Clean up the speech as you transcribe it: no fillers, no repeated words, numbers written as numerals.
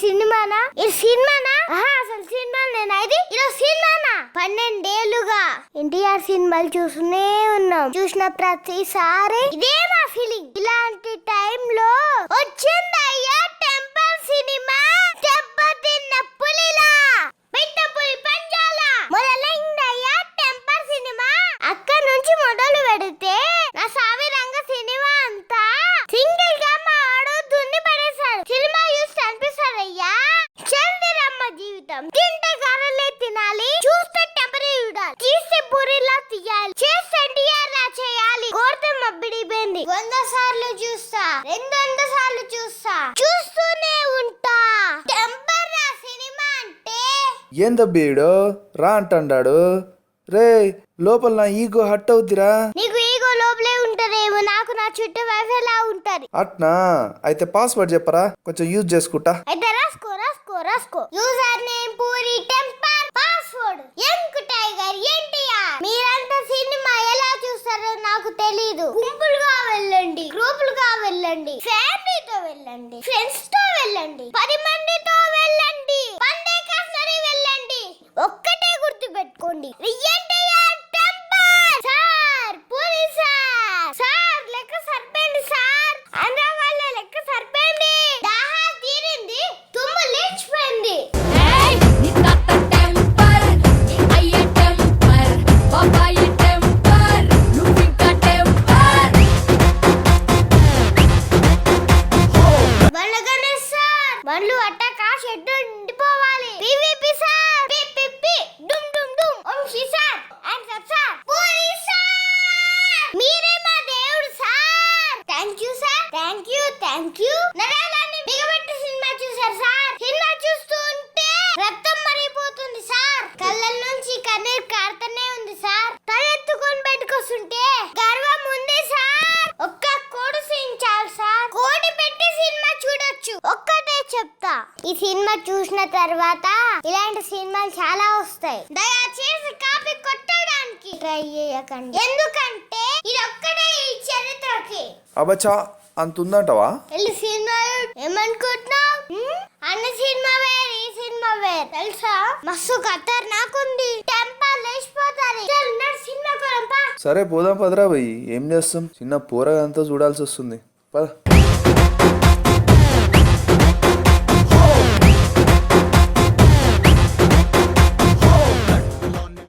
సినిమానా అసలు సినిమా నేనా ఇది సినిమానా 12 ఏళ్లుగా ఎన్టీఆర్ సినిమాలు చూస్తూనే ఉన్నాం. చూసిన ప్రతిసారి ఇదే మా ఫీలింగ్. ఇలాంటి టైంలో వచ్చిందయ్యా టెంపర్ సినిమా. దెబ్బతిన్న పులిలా పులి పంజాల మొదలైందయ్యా టెంపర్ సినిమా. అక్కడ నుంచి మొదలు పెడితే నా సావిరంగ సినిమా అంతా సింగిల్ గా మా ఆడు దున్ని పడేశాడు. సినిమా చూస్తే అనిపిస్తారయ్యా చంద్రమ్మ జీవితం. తింటే కర్రలే తినాలి, చూస్తే టెంపరీ చూడాలి, తీస్తే పూరిలా తీయాలి, చేస్తే ఎన్టీఆర్ లా చేయాలి. కోరితే మబ్బిడిపోయింది. 100 సార్లు చూస్తా, 200 సార్లు చూస్తా, చూస్తూనే ఉంటా. టెంపర్ రా సినిమా అంటే. ఏందబ్బీడు రా అంటాడు రే. లోపల నా ఈగో హట్ అవుద్దిరా. నీకు ఈగో లోపలే ఉంటదేమో, నాకు నా చుట్టూ వైఫై లా ఉంటది. అట్నా? అయితే పాస్వర్డ్ చెప్పరా, కొంచెం యూజ్ చేసుకుంటా. అయితే రాసుకో. User name puri temper, password young tiger NTR. మీరంతా సినిమా ఎలా చూస్తారో నాకు తెలీదు. గుంపులుగా వెళ్ళండి, గ్రూపులుగా వెళ్ళండి, ఫ్యామిలీతో వెళ్ళండి, ఫ్రెండ్స్ తో వెళ్ళండి, 10 మందితో వెళ్ళండి, పండే కాసరి వెళ్ళండి. ఒక్కటే గుర్తు పెట్టుకోండి, NTR temper. Sir Puri sir లెక్క సరిపోయింది సార్. అందరూ వాళ్ళ లెక్క సరిపోయింది. దాహా తీరింది, తుమ్ము లేచిపోయింది. బండ్లు అట్టాక షెడ్డు నిండిపోవాలి. పివిపి సార్, పిపిపి డుమ్ డుమ్ డుమ్. Vamsi sir, answer sir, Puri sir, మీరే మా దేవుడు సార్. Thank you sir, thank you. నరాలన్నీ బిగబెట్టి సినిమా చూసారు సార్. సినిమా చూస్తూ ఉంటే రక్తం మరిగిపోతుంది సార్. కళ్ళ నుంచి కన్నీరు కారుతూనే ఉంది సార్. తలెత్తుకొని బయటకొస్తుంటే గర్వం ఉంది సార్. ఒక్క కోడి సీన్ చాలు సార్. కోడి పెట్టి సినిమా చూడొచ్చు. ఒక్కటే చెప్తా, ఈ సినిమా చూసిన తర్వాత ఇలాంటి సినిమాలు చాలా వస్తాయి. దయచేసి కాపీ కొట్టడానికి ట్రై చేయకండి. ఎందుకంటే ఇది ఒక్కటే ఈ చరిత్రకి. అబ్బచ్చా అంతుందంటవా? వెళ్ళి సినిమాలు ఏమనుకుంటున్నావు? అన్న సినిమా వేరు, ఈ సినిమా వేరు తెలుసా? మస్తు ఖతర్నాకుంది. టెంపర్ లేచిపోతారు. సినిమా కొరంపా. సరే పోదాం పదరా భయ్. ఏం చేస్తాం, చిన్న పోరగంతా చూడాల్సి వస్తుంది పద.